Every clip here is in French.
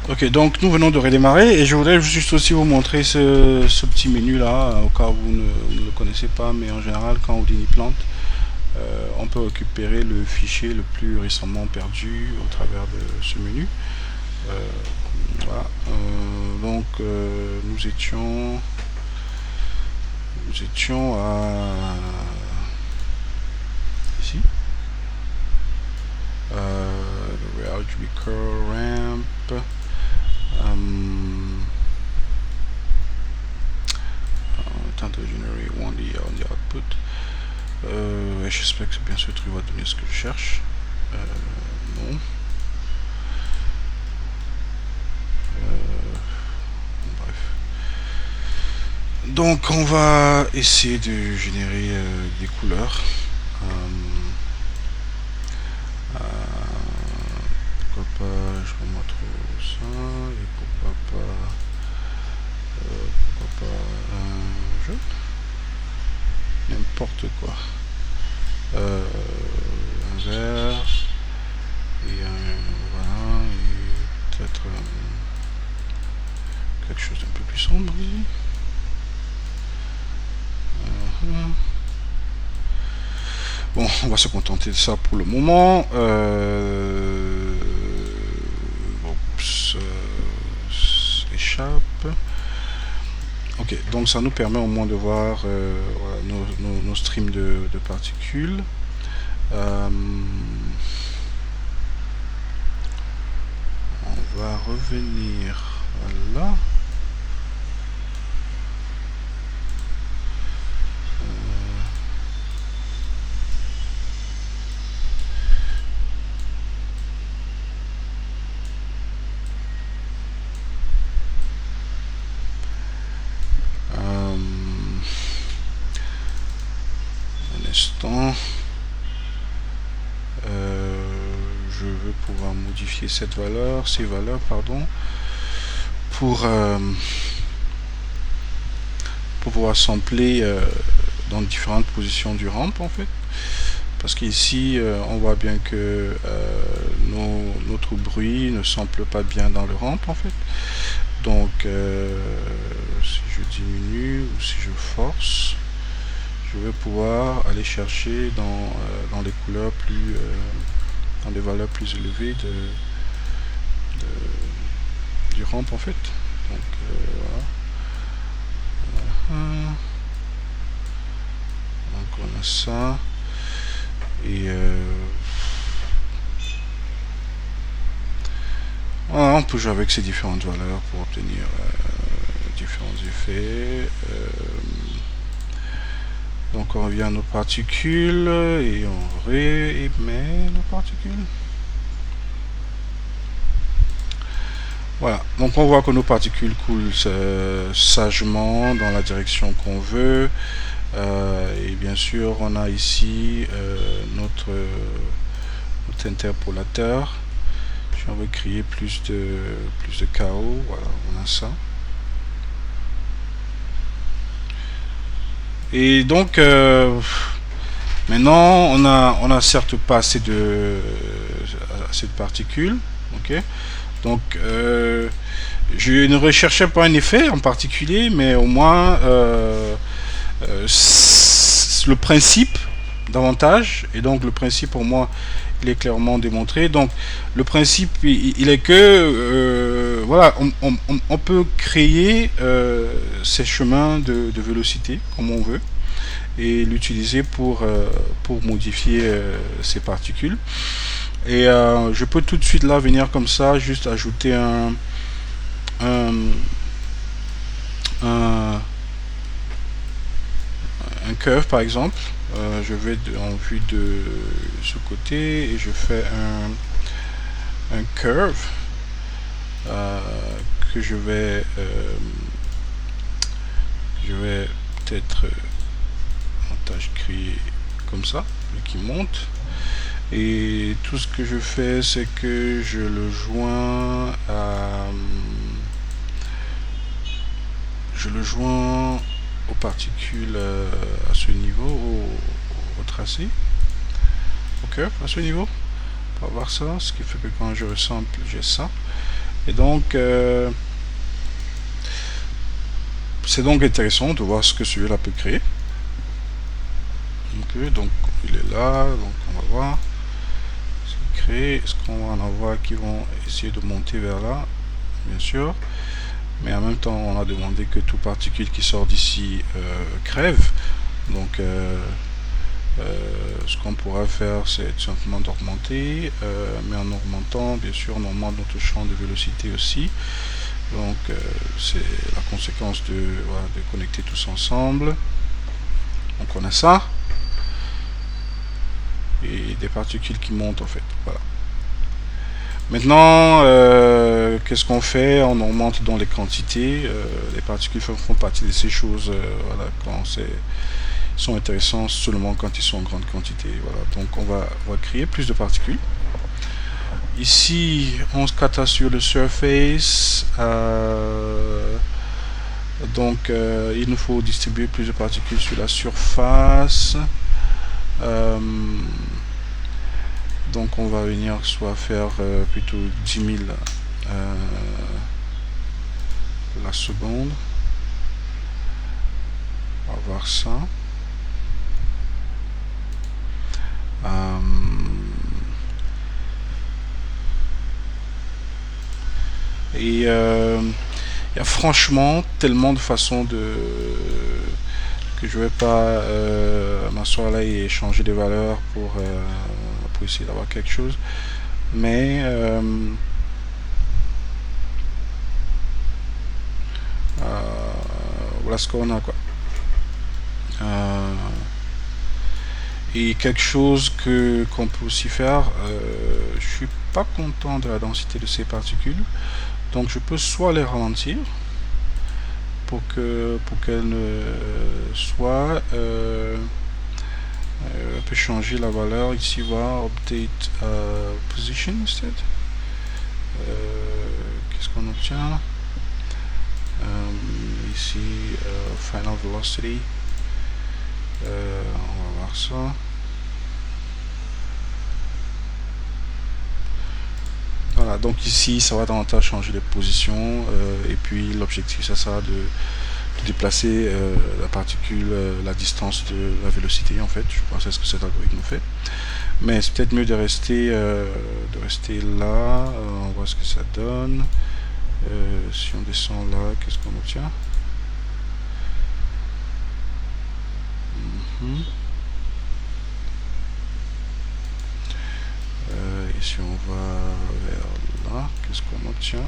Ok, donc nous venons de redémarrer et je voudrais juste aussi vous montrer ce petit menu là, au cas où vous ne le connaissez pas, mais en général quand on dit Plante, on peut récupérer le fichier le plus récemment perdu au travers de ce menu. Voilà. Donc nous étions à ici. The reality recall ramp. Time to generate on the output. J'espère que bien ce truc va donner ce que je cherche. Non. Bref. Donc on va essayer de générer des couleurs. Pourquoi pas, je vais montrer ça, et pourquoi pas un jeu, n'importe quoi, un vert et voilà, et peut-être quelque chose d'un peu plus sombre ici. Bon, on va se contenter de ça pour le moment. Oups, échappe. Ok, donc ça nous permet au moins de voir voilà, nos streams de particules. On va revenir là. Je veux pouvoir modifier ces valeurs, pardon, pour pouvoir sampler dans différentes positions du ramp en fait, parce qu'ici on voit bien que notre bruit ne sample pas bien dans le ramp en fait. Donc si je diminue ou si je force, je vais pouvoir aller chercher dans les couleurs plus dans des valeurs plus élevées du ramp en fait. Donc voilà. Donc on a ça et voilà, on peut jouer avec ces différentes valeurs pour obtenir différents effets. Donc on revient à nos particules et on réémet nos particules. Voilà, donc on voit que nos particules coulent sagement dans la direction qu'on veut. Et bien sûr on a ici notre interpolateur. Si on veut créer plus de chaos, voilà, on a ça. Et donc maintenant on a certes pas assez de particules, ok. Donc je ne recherchais pas un effet en particulier, mais au moins le principe davantage, et donc le principe pour moi il est clairement démontré. Donc le principe il est que voilà, on peut créer ces chemins de vélocité comme on veut et l'utiliser pour modifier ces particules. Et je peux tout de suite là venir comme ça, juste ajouter un curve par exemple. Je vais en vue de ce côté et je fais un curve que je vais peut-être montage créer comme ça, mais qui monte. Et tout ce que je fais, c'est que je le joins aux particules à ce niveau, au tracé, au curve à ce niveau. On va voir ça, ce qui fait que quand je resample, j'ai ça. Et donc c'est donc intéressant de voir ce que celui-là peut créer. Ok, donc il est là, donc on va voir ce qu'il crée. Est-ce qu'on va en avoir qui vont essayer de monter vers là? Bien sûr, mais en même temps on a demandé que toute particule qui sort d'ici crève. Donc ce qu'on pourra faire, c'est tout simplement d'augmenter, mais en augmentant, bien sûr, on augmente notre champ de vélocité aussi. Donc c'est la conséquence de, voilà, de connecter tous ensemble. Donc on a ça et des particules qui montent en fait. Voilà. Maintenant, qu'est-ce qu'on fait? On augmente dans les quantités. Les particules font partie de ces choses. Voilà, quand ils sont intéressants seulement quand ils sont en grande quantité. Voilà. Donc on va créer plus de particules. Ici, on se cata sur le surface. Donc il nous faut distribuer plus de particules sur la surface. Donc on va venir soit faire plutôt 10 000 la seconde. On va voir ça. Et il y a franchement tellement de façons de que je vais pas m'asseoir là et changer les valeurs pour essayer d'avoir quelque chose, mais voilà ce qu'on a, quoi. Et quelque chose qu'on peut aussi faire, je suis pas content de la densité de ces particules, donc je peux soit les ralentir pour qu'elles ne soient on peut changer la valeur ici, voir update position instead. Qu'est-ce qu'on obtient ici? Final velocity. On va voir ça. Voilà, donc ici ça va davantage changer les positions et puis l'objectif ça sera de déplacer la particule, la distance de la vélocité en fait. Je pense que c'est ce que cet algorithme fait. Mais c'est peut-être mieux de rester là. On voit ce que ça donne. Si on descend là, qu'est-ce qu'on obtient? Et si on va vers là, qu'est-ce qu'on obtient?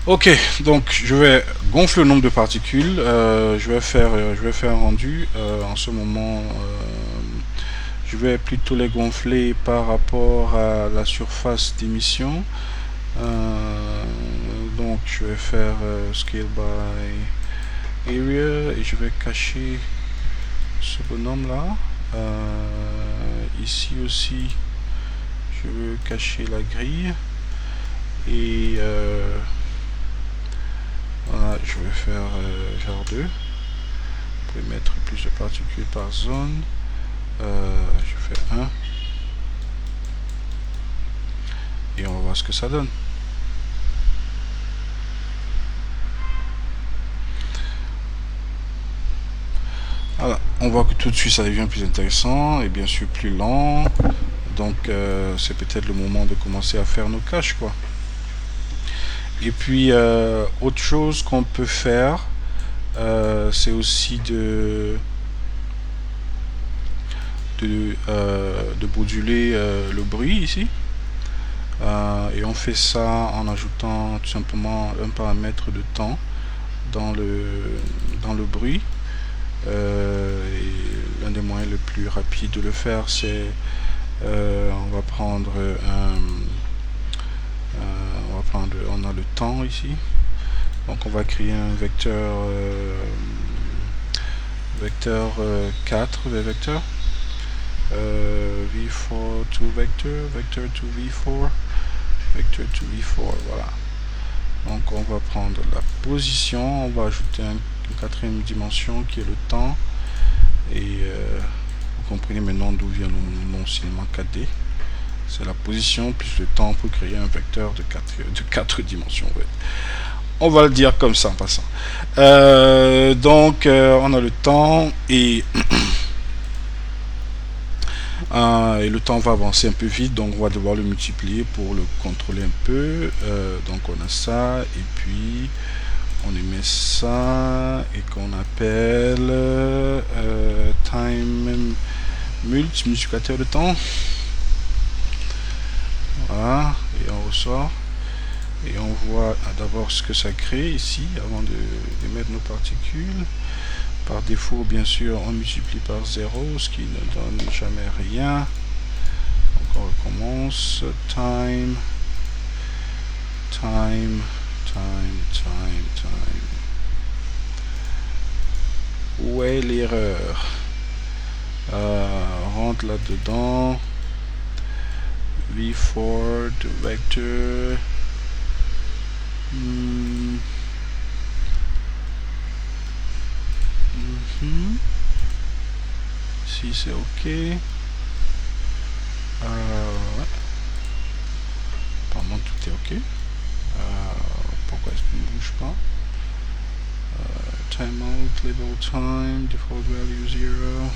Ok, donc je vais gonfler le nombre de particules. Je vais faire un rendu. En ce moment, je vais plutôt les gonfler par rapport à la surface d'émission. Donc je vais faire scale by area et je vais cacher ce bonhomme là. Ici aussi, je veux cacher la grille et voilà, je vais faire genre 2 pour mettre plus de particules par zone. Je fais 1 et on va voir ce que ça donne. Voilà, on voit que tout de suite ça devient plus intéressant et bien sûr plus lent. Donc c'est peut-être le moment de commencer à faire nos caches, quoi. Et puis autre chose qu'on peut faire, c'est aussi de moduler le bruit ici. Et on fait ça en ajoutant tout simplement un paramètre de temps dans le bruit. Et l'un des moyens le plus rapide de le faire, c'est on va prendre on a le temps ici, donc on va créer un vecteur 4 des vecteurs v4 to vector to v4 vector to v4. Voilà, donc on va prendre la position, on va ajouter une quatrième dimension qui est le temps et comprenez maintenant d'où vient le nom cinéma 4D. C'est la position plus le temps pour créer un vecteur de 4 dimensions. Ouais. On va le dire comme ça en passant. Donc, on a le temps et... et le temps va avancer un peu vite, donc on va devoir le multiplier pour le contrôler un peu. Donc on a ça, et puis on émet ça, et qu'on appelle time multiplicateur de temps. Voilà, et on ressort. Et on voit d'abord ce que ça crée ici, avant de mettre nos particules. Par défaut, bien sûr, on multiplie par 0, ce qui ne donne jamais rien. Donc on recommence. Time. Où est l'erreur? Rentre là-dedans. V4 de vector. Si c'est ok. Apparemment tout est ok. Pourquoi est-ce qu'il ne bouge pas? Timeout, label time, default value 0.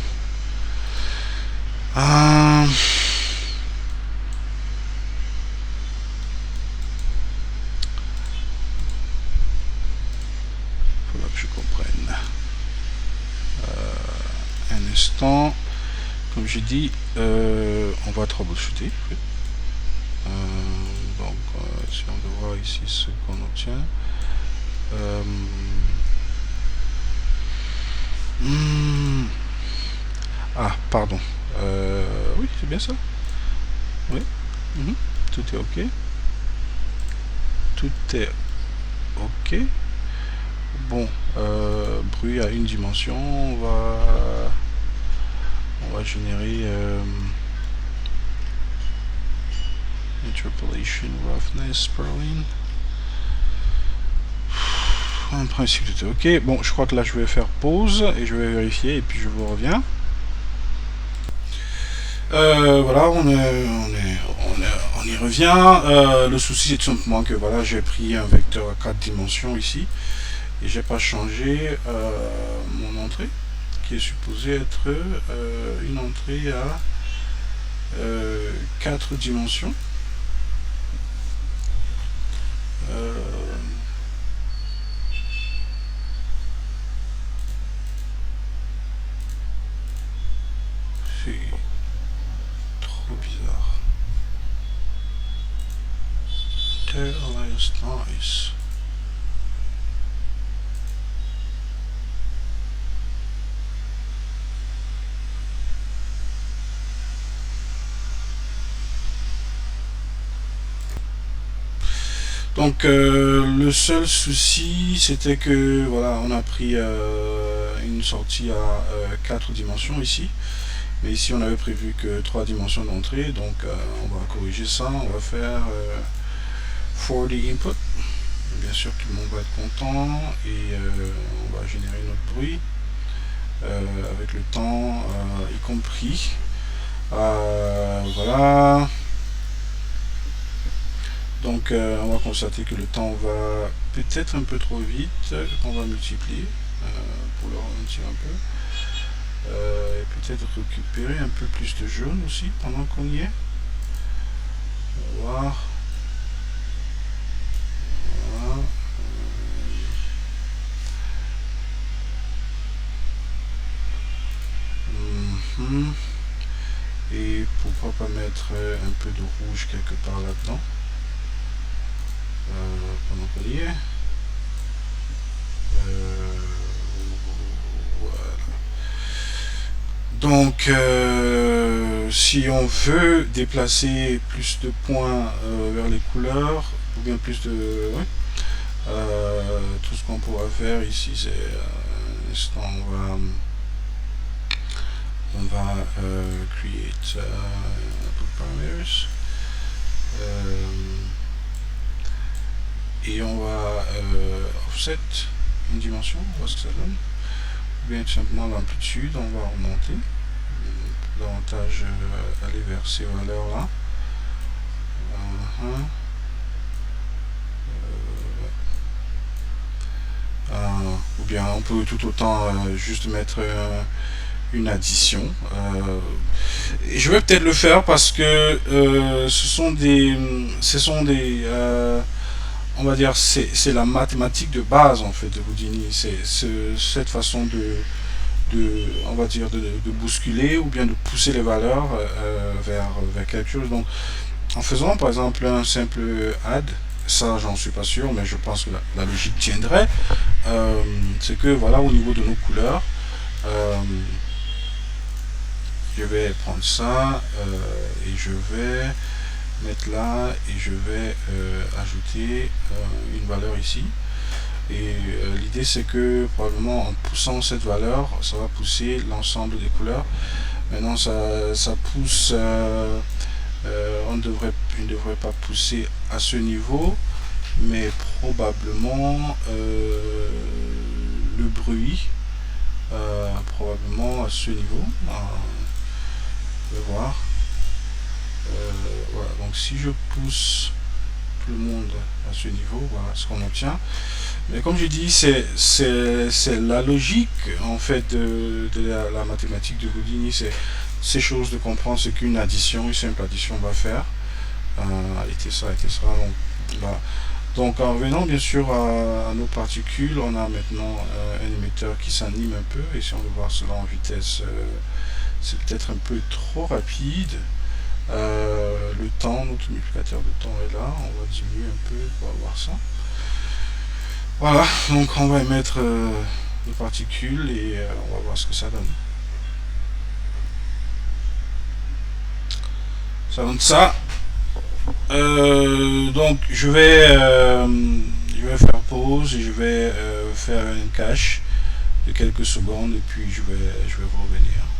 Faudra que je comprenne. Un instant. Comme j'ai dit, on va troubleshooter. Donc, si on veut voir ici ce qu'on obtient. Ah, pardon. Oui, c'est bien ça. Oui. Tout est ok. Tout est ok. Bon, bruit à une dimension. On va générer interpolation roughness Berlin. En principe tout est ok. Bon, je crois que là je vais faire pause et je vais vérifier et puis je vous reviens. Voilà, on y revient. Le souci c'est tout simplement que voilà, j'ai pris un vecteur à 4 dimensions ici et j'ai pas changé mon entrée qui est supposée être une entrée à 4 dimensions. C'est trop bizarre. There allows noise. Donc le seul souci c'était que voilà, on a pris une sortie à 4 dimensions ici, mais ici on avait prévu que 3 dimensions d'entrée, donc on va corriger ça, on va faire 40 input. Bien sûr tout le monde va être content et on va générer notre bruit avec le temps y compris. Voilà. Donc on va constater que le temps va peut-être un peu trop vite, qu'on va multiplier pour le ralentir un peu. Et peut-être récupérer un peu plus de jaune aussi pendant qu'on y est. On va voir. Voilà. Et pourquoi pas mettre un peu de rouge quelque part là-dedans. Pendant qu'on y est. Voilà. Donc, si on veut déplacer plus de points vers les couleurs, ou bien plus de... Ouais, tout ce qu'on pourra faire ici, c'est un instant, on va create parameters. Et on va offset une dimension, on voit ce que ça donne. Ou bien tout simplement l'amplitude, on va remonter davantage aller vers ces valeurs là. Ou bien on peut tout autant juste mettre une addition. Je vais peut-être le faire parce que ce sont des on va dire c'est la mathématique de base en fait de Houdini. C'est cette façon on va dire de bousculer ou bien de pousser les valeurs vers quelque chose. Donc en faisant par exemple un simple add, ça j'en suis pas sûr, mais je pense que la logique tiendrait. C'est que voilà, au niveau de nos couleurs, je vais prendre ça et je vais mettre là et je vais ajouter une valeur ici. Et l'idée c'est que probablement en poussant cette valeur, ça va pousser l'ensemble des couleurs. Maintenant ça pousse, on ne devrait pas pousser à ce niveau, mais probablement le bruit, probablement à ce niveau. On va voir. Voilà, donc si je pousse tout le monde à ce niveau, voilà ce qu'on obtient. Mais comme je dis, c'est la logique en fait de la mathématique de Houdini, c'est ces choses de comprendre ce qu'une addition, une simple addition va faire. Et ça. Donc, voilà. Donc en revenant bien sûr à nos particules, on a maintenant un émetteur qui s'anime un peu, et si on veut voir cela en vitesse, c'est peut-être un peu trop rapide. Le temps, notre multiplicateur de temps est là, on va diminuer un peu pour avoir ça. Voilà, donc on va émettre nos particules et on va voir ce que ça donne. Ça donne ça. Donc je vais faire pause et je vais faire une cache de quelques secondes et puis je vais vous revenir.